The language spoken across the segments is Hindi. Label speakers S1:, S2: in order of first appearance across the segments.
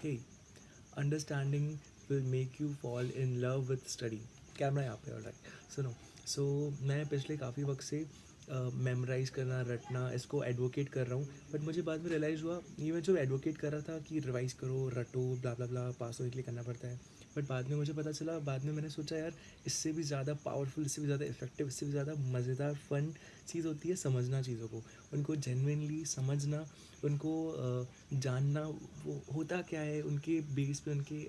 S1: Hey, understanding will make you fall in love with study. Camera यहाँ पे, ऑलराइट. सुनो. सो मैं पिछले काफ़ी वक्त से मेमोराइज़ करना, रटना, इसको एडवोकेट कर रहा हूँ. बट मुझे बाद में रियलाइज़ हुआ, ये मैं जो एडवोकेट कर रहा था कि रिवाइज़ करो, रटो, ब्ला ब्ला ब्ला, पास होने के लिए करना पड़ता है. बट बाद में मुझे पता चला, बाद में मैंने सोचा यार, इससे भी ज़्यादा पावरफुल, इससे भी ज़्यादा इफेक्टिव, इससे भी ज़्यादा मज़ेदार, फ़न चीज़ होती है समझना चीज़ों को, उनको जेन्युइनली समझना, उनको जानना, वो होता क्या है, उनके बेस पे, उनके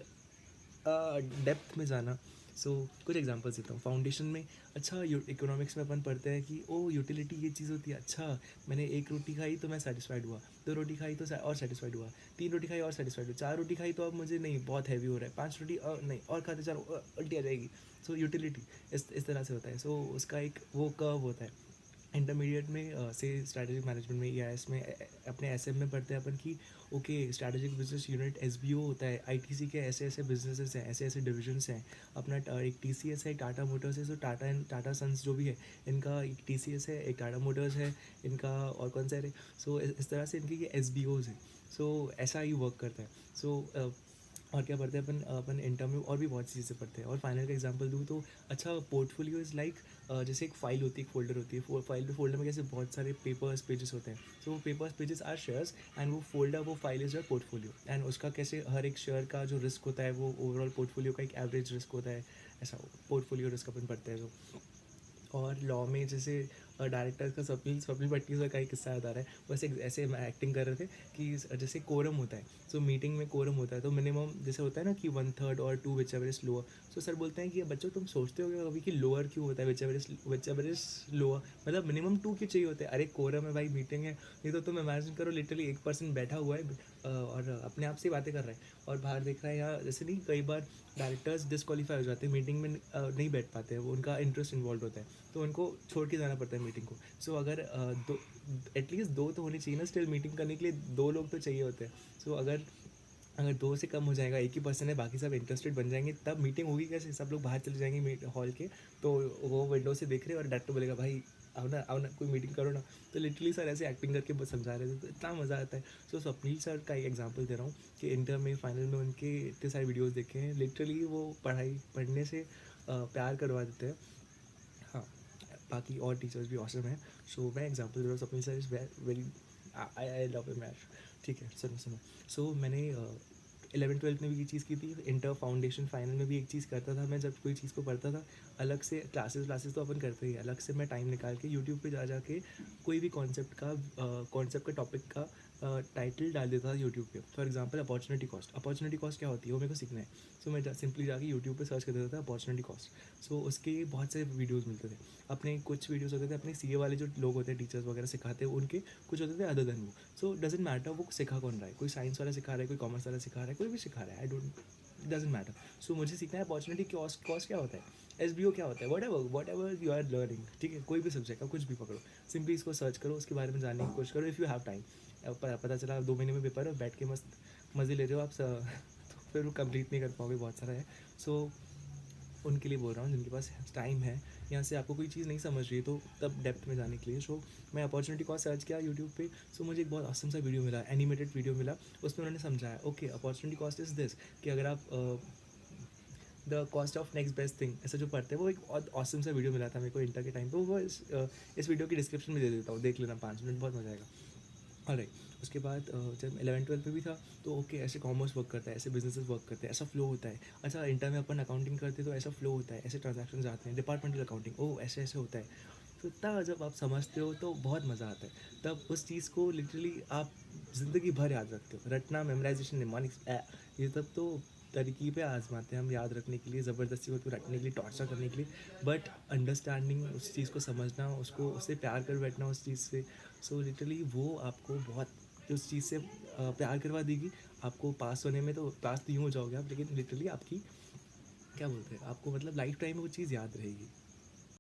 S1: डेप्थ में जाना. सो कुछ एग्जांपल्स देता हूँ. फाउंडेशन में, अच्छा, इकोनॉमिक्स में अपन पढ़ते हैं कि ओ यूटिलिटी ये चीज़ होती है. अच्छा, मैंने एक रोटी खाई तो मैं सेटिस्फाइड हुआ, दो रोटी खाई तो और सेटिस्फाइड हुआ, तीन रोटी खाई और सेटिस्फाइड हुआ, चार रोटी खाई तो अब मुझे नहीं, बहुत हैवी हो रहा है, पांच रोटी और नहीं, और खाते चार उल्टी आ जाएगी. सो यूटिलिटी इस तरह से होता है. सो उसका एक वो कर्व होता है. इंटरमीडिएट में से स्ट्रैटेजिक मैनेजमेंट में या इसमें अपने एसएम में पढ़ते हैं अपन की okay, strategic business unit SBO होता है. आईटीसी के ऐसे ऐसे बिजनेसेस हैं, ऐसे ऐसे डिविजन्स हैं. अपना एक टीसीएस है, टाटा मोटर्स है. सो टाटा एंड टाटा सन्स जो भी है, इनका एक टीसीएस है, एक टाटा मोटर्स है इनका, और कौन सा है. सो इस तरह से इनके ये एसबीओज हैं. सो ऐसा ही वर्क करता है. सो और क्या पढ़ते हैं अपन, अपन इंटर में और भी बहुत सी चीज़ें पढ़ते हैं. और फाइनल का एग्जांपल दूँ तो, अच्छा, पोर्टफोलियो इज़ लाइक, जैसे एक फाइल होती है, एक फोल्डर होती है. फोल्डर में कैसे बहुत सारे पेपर्स पेजेस होते हैं. सो वो papers pages are shares, and वो फोल्डर, वो file is your portfolio. And उसका कैसे हर एक शेयर का जो रिस्क होता है, वो ओवरऑल पोर्टफोलियो का एक एवरेज रिस्क होता है. ऐसा पोर्टफोलियो रिस्क अपन पढ़ते हैं. और लॉ में जैसे डायरेक्टर का स्वप्निल स्वप्निल भट्टी सर का एक किस्सा याद आ रहा है. वैसे ऐसे एक्टिंग कर रहे थे कि जैसे कोरम होता है. सो मीटिंग में कोरम होता है तो मिनिमम जैसे होता है ना कि 1/3 और 2 which ever is lower. So sir बोलते हैं कि बच्चों, तुम सोचते हो कभी कि लोअर क्यों होता है, विच एवर इज लोअर, मतलब मिनिमम 2 क्यों चाहिए होते हैं. अरे कोरम है भाई, मीटिंग है. नहीं तो तुम इमेजिन करो, लिटरली एक पर्सन बैठा हुआ है और अपने आप से बातें कर रहा है और बाहर देख रहा है. यहाँ जैसे नहीं, कई बार डायरेक्टर्स डिस्क्वालीफाई हो जाते हैं, मीटिंग में नहीं बैठ पाते हैं, वो उनका इंटरेस्ट इन्वॉल्व होता है, तो उनको छोड़ के जाना पड़ता है मीटिंग को. सो अगर दो, एटलीस्ट दो तो होनी चाहिए ना, स्टिल मीटिंग करने के लिए दो लोग तो चाहिए होते हैं. सो अगर अगर दो से कम हो जाएगा, एक ही पर्सन है, बाकी सब इंटरेस्टेड बन जाएंगे, तब मीटिंग होगी कैसे. सब लोग बाहर चले जाएंगे हॉल के, तो वो विंडो से देख रहे और डायरेक्टर बोलेगा भाई आओ ना, कोई मीटिंग करो ना. तो लिटरली सर ऐसे एक्टिंग करके बस समझा रहे थे, तो इतना मज़ा आता है. सो स्वप्नील सर का एक एग्जांपल दे रहा हूँ कि इंटर में, फाइनल में उनके इतने सारे वीडियोज़ देखे हैं. लिटरली वो पढ़ने से प्यार करवा देते हैं. हाँ, बाकी और टीचर्स भी ऑसम हैं. सो मैं एग्जांपल दे रहा हूँ, Swapnil sir is very, I love him math. ठीक है, सुनो सुनो. सो मैंने 11th-12th में भी ये चीज़ की थी. इंटर, फाउंडेशन, फाइनल में भी एक चीज़ करता था मैं. जब कोई चीज़ को पढ़ता था, अलग से क्लासेस तो अपन करते ही, अलग से मैं टाइम निकाल के यूट्यूब पे जा के कोई भी कॉन्सेप्ट का टॉपिक का टाइटल डाल देता था यूट्यूब पे. For example opportunity cost. Opportunity cost क्या होती है वो मेरे को सीखना है. सो मैं सिंपली जाके यूट्यूब पे सर्च कर देता था अपॉर्चुनिटी कॉस्ट. सो उसके बहुत सारे वीडियोज़ मिलते थे. अपने कुछ वीडियोज़ होते थे अपने सीए वाले जो लोग होते हैं, टीचर्स वगैरह सिखाते हैं उनके. कुछ होते थे अदर देन वो. सो डजेंट मैटर वो सिखा कौन रहा है, कोई साइंस वाला सिखा रहा है, कोई कॉमर्स वाला सिखा रहा है, कोई भी सिखा रहा है, आई डोंट, डजेंट मैटर. सो मुझे सीखना है अपॉर्चुनिटी कॉस्ट क्या होता है, एसबीओ क्या होता है, whatever you are learning. ठीक है, कोई भी सब्जेक्ट का कुछ भी पकड़ो, सिंपली इसको सर्च करो, उसके बारे में जानने की कोशिश करो इफ़ यू हैव टाइम. पता चला 2 महीने में पेपर है, बैठ के मस्त मज़े ले रहे हो आप तो फिर वो कंप्लीट नहीं कर पाओगे, बहुत सारा है. सो उनके लिए बोल रहा हूँ जिनके पास टाइम है, यहाँ से आपको कोई चीज़ नहीं समझ रही है तो तब डेप्थ में जाने के लिए. सो मैं अपॉर्चुनिटी कॉस्ट सर्च किया यूट्यूब पे. सो मुझे एक बहुत ऑसम सा वीडियो मिला, एनिमेटेड वीडियो मिला. उसमें उन्होंने समझाया okay opportunity cost is this, कि अगर आप the cost of next best thing ऐसा जो पढ़ते हैं, वो एक बहुत ऑसम सा वीडियो मिला था मेरे को इंटर के टाइम पे. वो इस वीडियो की डिस्क्रिप्शन में दे देता हूँ, देख लेना, 5 मिनट, बहुत मज़ा आएगा. ऑलराइट. उसके बाद जब 11th-12th में भी था तो ओके, ऐसे कॉमर्स वर्क करता है, ऐसे बिजनेसेस वर्क करते हैं, ऐसा फ्लो होता है. अच्छा, इंटर में अपन अकाउंटिंग करते हैं तो ऐसा फ्लो होता है, ऐसे ट्रांजैक्शन आते हैं, डिपार्टमेंटल अकाउंटिंग, ओ ऐसे ऐसे होता है. तो तब जब आप समझते हो तो बहुत मज़ा आता है. तब उस चीज़ को लिटरली आप ज़िंदगी भर याद रखते हो. रटना, मेमोराइजेशन, निमोनिक्स, ये सब तो तरकीबें आजमाते हैं हम याद रखने के लिए, ज़बरदस्ती को रखने के लिए, टॉर्चर करने के लिए. बट अंडरस्टैंडिंग, उस चीज़ को समझना, उसको उससे प्यार कर बैठना उस चीज़ से. सो लिटरली वो आपको बहुत उस चीज़ से प्यार करवा देगी. आपको पास होने में, तो पास तो यूँ हो जाओगे आप, लेकिन लिटरली आपकी क्या बोलते हैं, आपको मतलब लाइफ टाइम में वो चीज़ याद रहेगी.